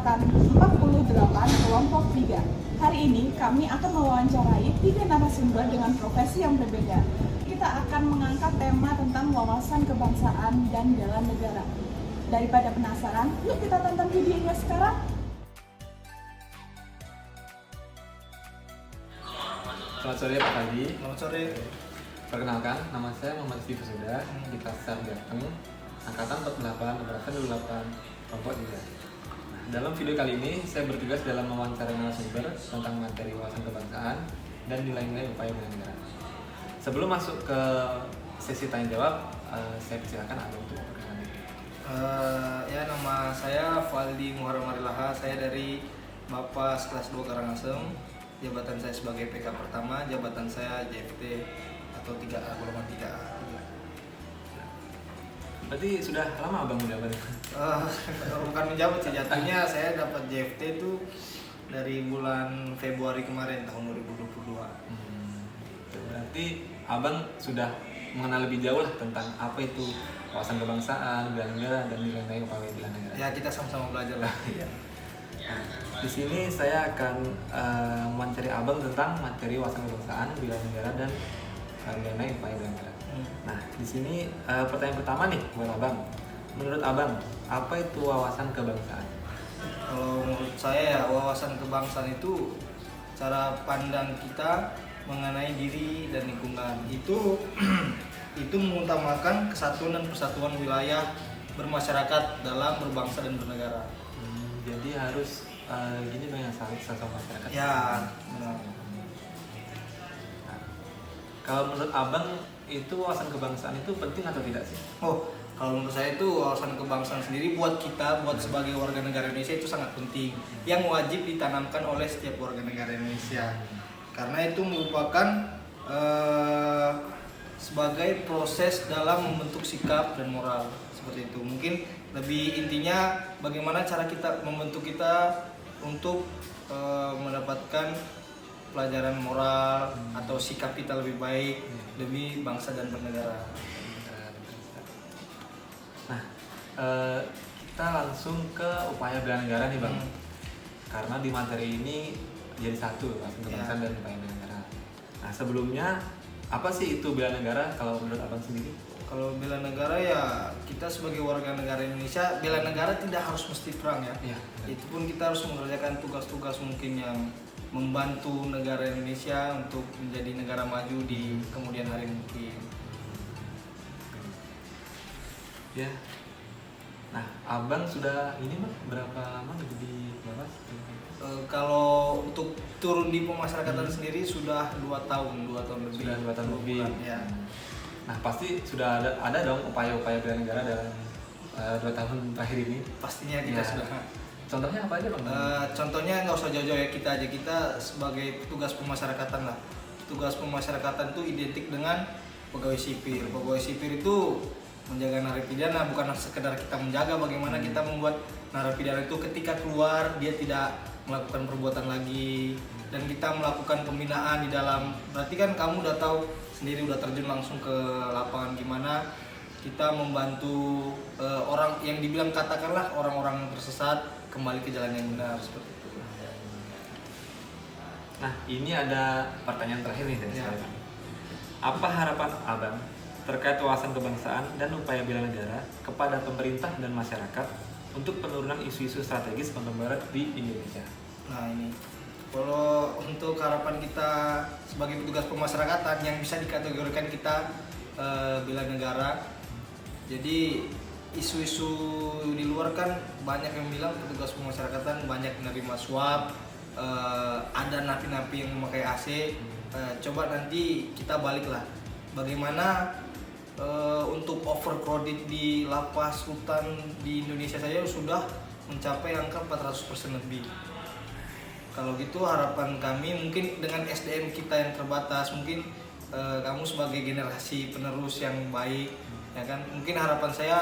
merupakan 48 kelompok 3. Hari ini kami akan mewawancarai 3 narasumber dengan profesi yang berbeda. Kita akan mengangkat tema tentang wawasan kebangsaan dan bela negara. Daripada penasaran, yuk kita tonton videonya sekarang. Selamat sore Pak Fadi. Selamat sore. Perkenalkan, nama saya Muhammad Steve Suda di Pasar Jateng, Angkatan 48, Angkatan 28, kelompok 3. Dalam video kali ini, saya bertugas dalam mewawancarai narasumber tentang materi wawasan kebangsaan dan nilai-nilai upaya bela negara. Sebelum masuk ke sesi tanya jawab, saya persilakan Anda untuk memperkenalkan diri. Nama saya Faldi Muharram Arilaha. Saya dari Bapas kelas 2 Karangasem. Jabatan saya sebagai PK pertama, jabatan saya JFT atau 3A, golongan 3A. Berarti sudah lama Abang menjabat? Bukan menjabat sih, jatuhnya saya dapat JFT itu dari bulan Februari kemarin tahun 2022. Berarti Abang sudah mengenal lebih jauh lah tentang apa itu wawasan kebangsaan, bela negara, dan nilai-nilai upaya bela negara. Ya, kita sama-sama belajar lah. Nah, di sini saya akan mewawancari Abang tentang materi wawasan kebangsaan, bela negara, dan nilai-nilai upaya bela negara. Nah, di sini pertanyaan pertama nih buat Abang. Menurut Abang, apa itu wawasan kebangsaan? Kalau menurut saya ya, wawasan kebangsaan itu cara pandang kita mengenai diri dan lingkungan. Itu mengutamakan kesatuan dan persatuan wilayah bermasyarakat dalam berbangsa dan bernegara. Jadi harus gini Bang, yang satu masyarakat. Ya, benar. Nah, kalau menurut Abang itu wawasan kebangsaan itu penting atau tidak sih? Kalau menurut saya itu wawasan kebangsaan sendiri buat kita, buat sebagai warga negara Indonesia itu sangat penting. Yang wajib ditanamkan oleh setiap warga negara Indonesia. Karena itu merupakan sebagai proses dalam membentuk sikap dan moral seperti itu. Mungkin lebih intinya bagaimana cara kita membentuk kita untuk mendapatkan pelajaran moral atau sikap kita lebih baik demi bangsa dan bernegara. Nah, kita langsung ke upaya bela negara nih Bang. Karena di materi ini jadi satu, wawasan kebangsaan dan upaya bela negara. Nah, sebelumnya apa sih itu bela negara kalau menurut Abang sendiri? Kalau bela negara ya, kita sebagai warga negara Indonesia, bela negara tidak harus mesti perang ya. Itu pun kita harus mengerjakan tugas-tugas mungkin yang membantu negara Indonesia untuk menjadi negara maju di kemudian hari mungkin. Ya. Nah, Abang sudah ini Bang, berapa lama di Bapas? Kalau untuk turun di pemasyarakatan sendiri sudah 2 tahun lebih. Sudah 2 tahun lebih. Ya. Nah, pasti sudah ada dong upaya-upaya bela negara dalam 2 tahun terakhir ini. Pastinya kita sudah. Contohnya apa aja Bang? Contohnya nggak usah jauh-jauh ya, kita sebagai petugas pemasyarakatan lah. Tugas pemasyarakatan itu identik dengan pegawai sipil. Pegawai sipil itu menjaga narapidana, bukan sekedar kita menjaga, bagaimana kita membuat narapidana itu ketika keluar dia tidak melakukan perbuatan lagi, dan kita melakukan pembinaan di dalam. Berarti kan kamu udah tahu sendiri, udah terjun langsung ke lapangan gimana kita membantu orang yang dibilang katakanlah orang-orang yang tersesat kembali ke jalan yang benar seperti itu. Nah, ini ada pertanyaan terakhir nih dari saya. Apa harapan Abang terkait wawasan kebangsaan dan upaya bela negara kepada pemerintah dan masyarakat untuk penurunan isu-isu strategis konten barat di Indonesia? Nah, ini kalau untuk harapan kita sebagai petugas pemasyarakatan yang bisa dikategorikan kita bela negara. Jadi isu-isu di luar kan banyak yang bilang petugas pemasyarakatan banyak menerima suap, ada napi-napi yang memakai AC. Coba nanti kita baliklah, bagaimana untuk overcrowded di lapas rutan di Indonesia saja sudah mencapai angka 400% lebih. Kalau gitu harapan kami mungkin dengan SDM kita yang terbatas, mungkin kamu sebagai generasi penerus yang baik, ya kan, mungkin harapan saya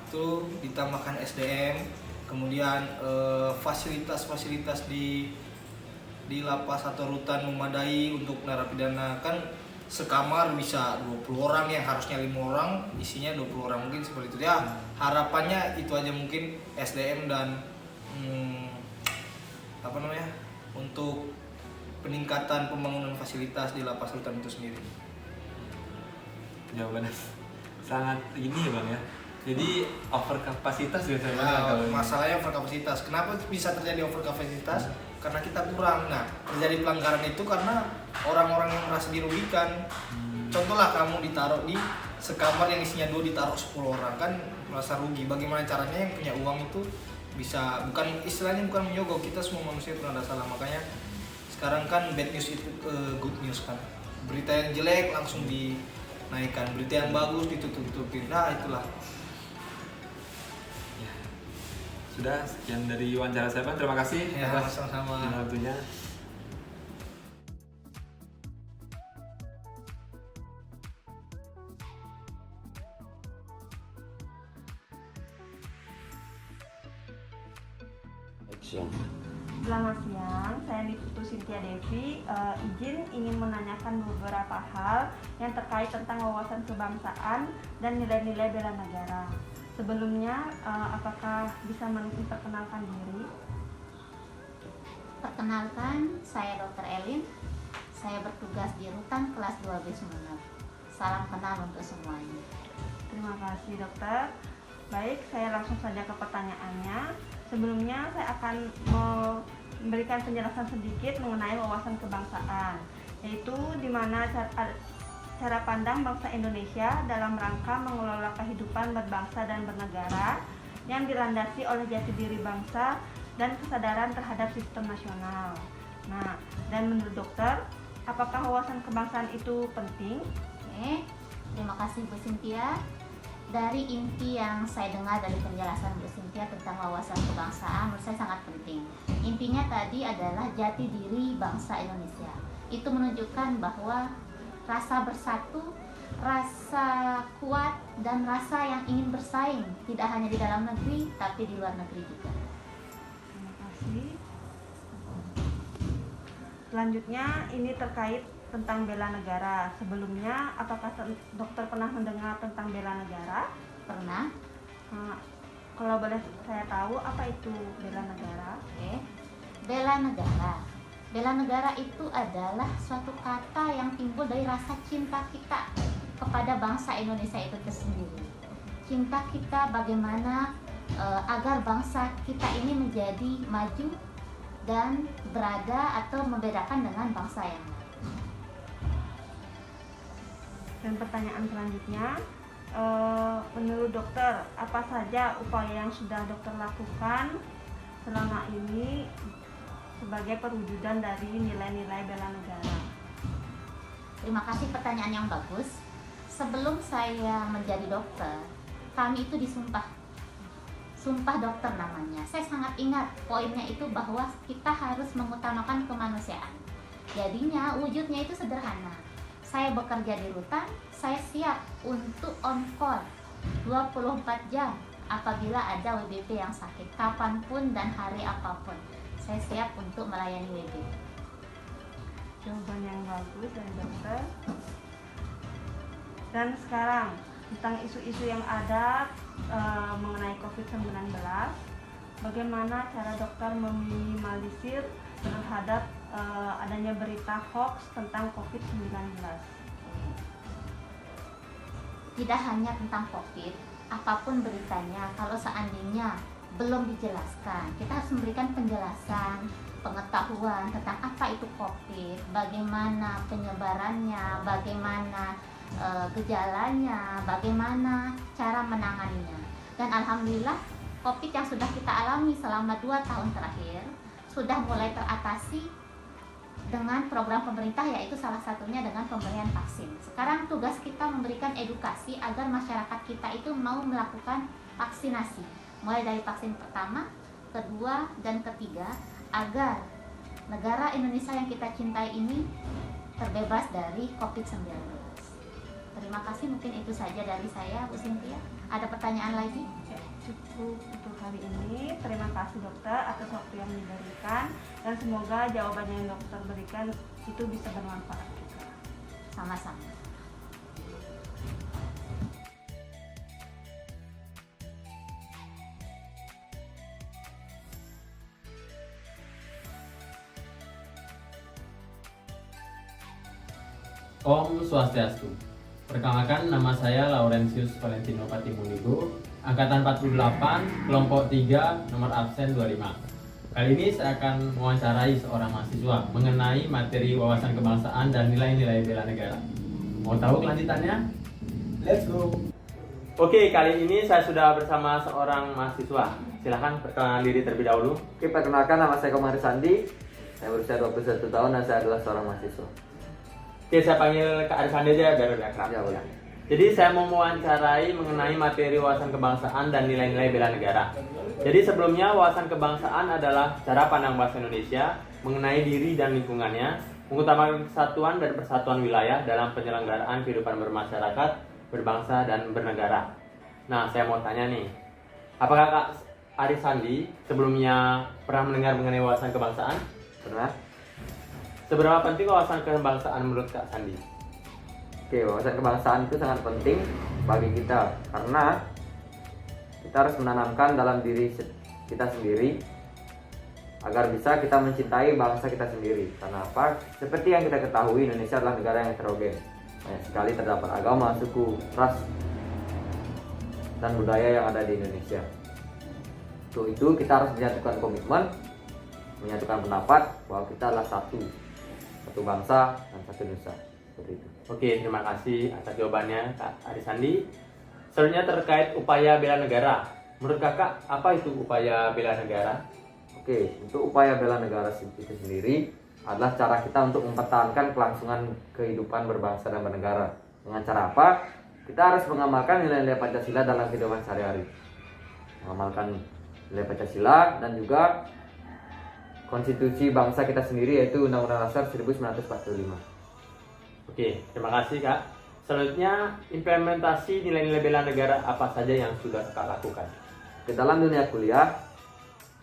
itu ditambahkan SDM, kemudian fasilitas-fasilitas di lapas atau rutan memadai untuk narapidana. Kan sekamar bisa 20 orang yang harusnya 5 orang, isinya 20 orang, mungkin seperti itu ya. Harapannya itu aja, mungkin SDM dan untuk peningkatan pembangunan fasilitas di lapas rutan itu sendiri. Jawabannya sangat ini ya Bang ya. Jadi over kapasitas biasanya kalau masalahnya over kapasitas. Kenapa bisa terjadi over kapasitas? Karena kita kurang. Nah, terjadi pelanggaran itu karena orang-orang yang merasa dirugikan. Contohlah kamu ditaruh di sekamar yang isinya 2 ditaruh 10 orang, kan merasa rugi. Bagaimana caranya yang punya uang itu bisa, bukan istilahnya bukan menyogok, kita semua manusia pernah ada salah. Makanya sekarang kan bad news itu good news kan. Berita yang jelek langsung dinaikkan, berita yang bagus ditutup-tutupin. Nah, itulah. Sudah sekian dari wawancara saya Bang. Terima kasih Ya, atas sama-sama. waktunya. Selamat siang, saya Niputu Cynthia Devi. Izin ingin menanyakan beberapa hal yang terkait tentang wawasan kebangsaan dan nilai-nilai bela negara. Sebelumnya, apakah bisa memperkenalkan diri? Perkenalkan, saya Dr. Elin. Saya bertugas di Rutan kelas 2B Sumeneb. Salam kenal untuk semuanya. Terima kasih dokter. Baik, saya langsung saja ke pertanyaannya. Sebelumnya saya akan memberikan penjelasan sedikit mengenai wawasan kebangsaan, yaitu di mana cara pandang bangsa Indonesia dalam rangka mengelola kehidupan berbangsa dan bernegara yang dilandasi oleh jati diri bangsa dan kesadaran terhadap sistem nasional. Nah, dan menurut dokter, apakah wawasan kebangsaan itu penting? Oke, terima kasih Bu Cynthia. Dari inti yang saya dengar dari penjelasan Bu Cynthia tentang wawasan kebangsaan, menurut saya sangat penting. Intinya tadi adalah jati diri bangsa Indonesia. Itu menunjukkan bahwa rasa bersatu, rasa kuat, dan rasa yang ingin bersaing tidak hanya di dalam negeri, tapi di luar negeri juga. Terima kasih. Selanjutnya ini terkait tentang bela negara. Sebelumnya, apakah dokter pernah mendengar tentang bela negara? Pernah? Kalau boleh saya tahu, apa itu bela negara? Oke. Bela negara. Bela negara itu adalah suatu kata yang timbul dari rasa cinta kita kepada bangsa Indonesia itu sendiri. Cinta kita bagaimana agar bangsa kita ini menjadi maju dan berada atau membedakan dengan bangsa yang lain. Dan pertanyaan selanjutnya, menurut dokter, apa saja upaya yang sudah dokter lakukan selama ini sebagai perwujudan dari nilai-nilai bela negara? Terima kasih, pertanyaan yang bagus. Sebelum saya menjadi dokter, kami itu disumpah. Sumpah dokter namanya. Saya sangat ingat poinnya itu bahwa kita harus mengutamakan kemanusiaan. Jadinya wujudnya itu sederhana. Saya bekerja di rutan, saya siap untuk on call 24 jam apabila ada WBP yang sakit, kapanpun dan hari apapun. Saya siap untuk melayani WBP. Jawaban yang bagus dari dokter. Dan sekarang tentang isu-isu yang ada mengenai COVID-19, bagaimana cara dokter meminimalisir terhadap adanya berita hoax tentang COVID-19? Tidak hanya tentang COVID, apapun beritanya, kalau seandainya belum dijelaskan, kita harus memberikan penjelasan, pengetahuan tentang apa itu COVID, bagaimana penyebarannya, bagaimana gejalanya, bagaimana cara menanganinya. Dan alhamdulillah COVID yang sudah kita alami selama 2 tahun terakhir sudah mulai teratasi dengan program pemerintah, yaitu salah satunya dengan pemberian vaksin. Sekarang tugas kita memberikan edukasi agar masyarakat kita itu mau melakukan vaksinasi, mulai dari vaksin pertama, kedua, dan ketiga, agar negara Indonesia yang kita cintai ini terbebas dari COVID-19. Terima kasih, mungkin itu saja dari saya, Bu Cynthia. Ada pertanyaan lagi? Cukup untuk hari ini. Terima kasih dokter atas waktu yang diberikan, dan semoga jawaban yang dokter berikan itu bisa bermanfaat juga. Sama-sama. Om Swastiastu. Perkenalkan, nama saya Laurentius Valentino Patimunigo, Angkatan 48, Kelompok 3, nomor absen 25. Kali ini saya akan mewawancarai seorang mahasiswa mengenai materi wawasan kebangsaan dan nilai-nilai bela negara. Mau tahu kelanjutannya? Let's go! Oke, kali ini saya sudah bersama seorang mahasiswa. Silahkan perkenalkan diri terlebih dahulu. Oke, perkenalkan, nama saya Komar Sandi. Saya berusia 21 tahun dan saya adalah seorang mahasiswa. Oke, saya panggil Kak Arisandi aja biar lebih akrab. Ya, boleh. Jadi saya mau mewawancarai mengenai materi wawasan kebangsaan dan nilai-nilai bela negara. Jadi sebelumnya, wawasan kebangsaan adalah cara pandang bangsa Indonesia mengenai diri dan lingkungannya, mengutamakan kesatuan dan persatuan wilayah dalam penyelenggaraan kehidupan bermasyarakat, berbangsa, dan bernegara. Nah, saya mau tanya nih, apakah Kak Arisandi sebelumnya pernah mendengar mengenai wawasan kebangsaan? Pernah? Seberapa penting wawasan kebangsaan menurut Kak Sandi? Oke, wawasan kebangsaan itu sangat penting bagi kita karena kita harus menanamkan dalam diri kita sendiri agar bisa kita mencintai bangsa kita sendiri. Karena apa? Seperti yang kita ketahui, Indonesia adalah negara yang heterogen. Banyak sekali terdapat agama, suku, ras, dan budaya yang ada di Indonesia. Untuk itu kita harus menyatukan komitmen, menyatukan pendapat bahwa kita adalah satu bangsa dan satu nusa. Seperti itu. Oke, terima kasih atas jawabannya Kak Arisandi. Selanjutnya terkait upaya bela negara. Menurut Kakak, apa itu upaya bela negara? Oke, untuk upaya bela negara itu sendiri adalah cara kita untuk mempertahankan kelangsungan kehidupan berbangsa dan bernegara. Dengan cara apa? Kita harus mengamalkan nilai-nilai Pancasila dalam kehidupan sehari-hari. Mengamalkan nilai Pancasila dan juga konstitusi bangsa kita sendiri, yaitu Undang-Undang Dasar 1945. Oke, terima kasih Kak. Selanjutnya, implementasi nilai-nilai bela negara apa saja yang sudah Kak lakukan? Di dalam dunia kuliah,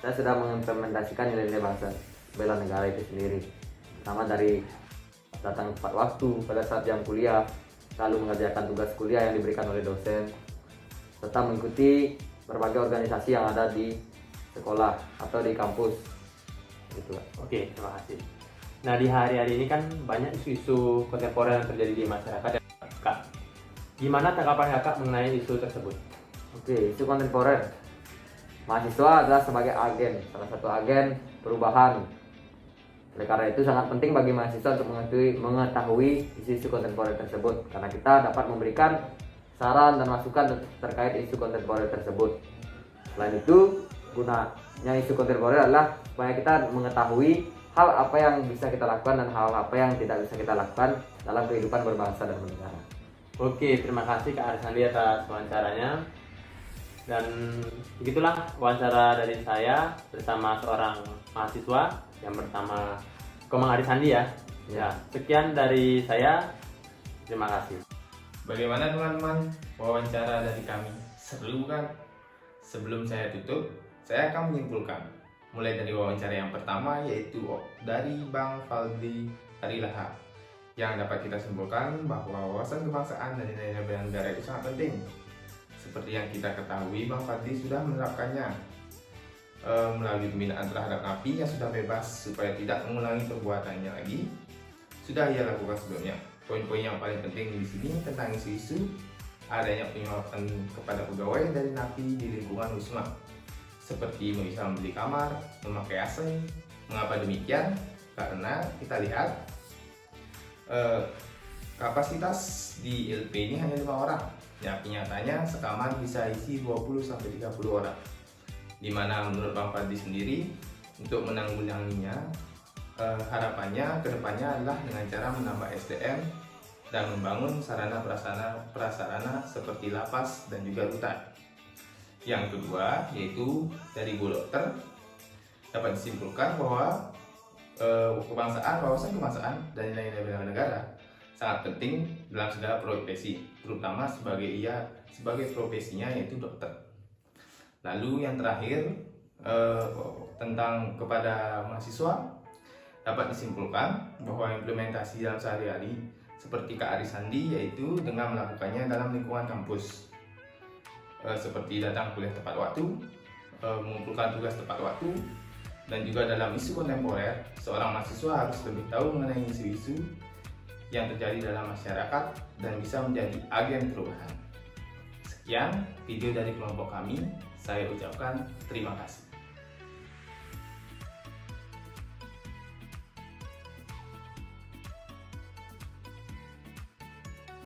saya sudah mengimplementasikan nilai-nilai bangsa bela negara itu sendiri. Pertama dari datang tepat waktu pada saat jam kuliah, lalu mengerjakan tugas kuliah yang diberikan oleh dosen, serta mengikuti berbagai organisasi yang ada di sekolah atau di kampus. Itulah. Oke, terima kasih. Nah, di hari-hari ini kan banyak isu-isu kontemporer yang terjadi di masyarakat ya, Kak. Gimana tanggapan Kakak mengenai isu tersebut? Oke, isu kontemporer. Mahasiswa adalah sebagai agen, salah satu agen perubahan. Oleh karena itu sangat penting bagi mahasiswa untuk mengetahui isu-isu kontemporer tersebut, karena kita dapat memberikan saran dan masukan terkait isu kontemporer tersebut. Selain itu, gunanya isu kontemporer adalah supaya kita mengetahui hal apa yang bisa kita lakukan dan hal apa yang tidak bisa kita lakukan dalam kehidupan berbangsa dan bernegara. Oke, terima kasih Kak Arisandi atas wawancaranya. Dan begitulah wawancara dari saya bersama seorang mahasiswa yang bernama Komang Arisandi ya. Ya, sekian dari saya. Terima kasih. Bagaimana teman-teman wawancara dari kami? Seru kan? Sebelum saya tutup, saya akan menyimpulkan mulai dari wawancara yang pertama, yaitu dari Bang Fadli Harilaha, yang dapat kita simpulkan bahwa wawasan kebangsaan dan nilai-nilai bela negara itu sangat penting. Seperti yang kita ketahui, Bang Fadli sudah menerapkannya melalui pembinaan terhadap napi yang sudah bebas supaya tidak mengulangi perbuatannya lagi. Sudah ia lakukan sebelumnya. Poin-poin yang paling penting di sini tentang isu-isu adanya penyuapan kepada pegawai dari napi di lingkungan Wisma, seperti bisa membeli kamar, memakai AC. Mengapa demikian? Karena kita lihat kapasitas di LP ini hanya 5 orang. Ya, nyatanya sekamar bisa isi 20-30 orang. Dimana menurut Bang Fadli sendiri, untuk menanggulanginya, harapannya kedepannya adalah dengan cara menambah SDM dan membangun sarana prasarana seperti lapas dan juga rutan. Yang kedua, yaitu dari Bu Dokter, dapat disimpulkan bahwa wawasan kebangsaan dan nilai-nilai bela negara sangat penting dalam segala profesi, terutama sebagai profesinya yaitu dokter. Lalu yang terakhir, tentang kepada mahasiswa, dapat disimpulkan bahwa implementasi dalam sehari-hari seperti Kak Arisandi, yaitu dengan melakukannya dalam lingkungan kampus, seperti datang kuliah tepat waktu, mengumpulkan tugas tepat waktu, dan juga dalam isu kontemporer, seorang mahasiswa harus lebih tahu mengenai isu-isu yang terjadi dalam masyarakat dan bisa menjadi agen perubahan. Sekian video dari kelompok kami, saya ucapkan terima kasih.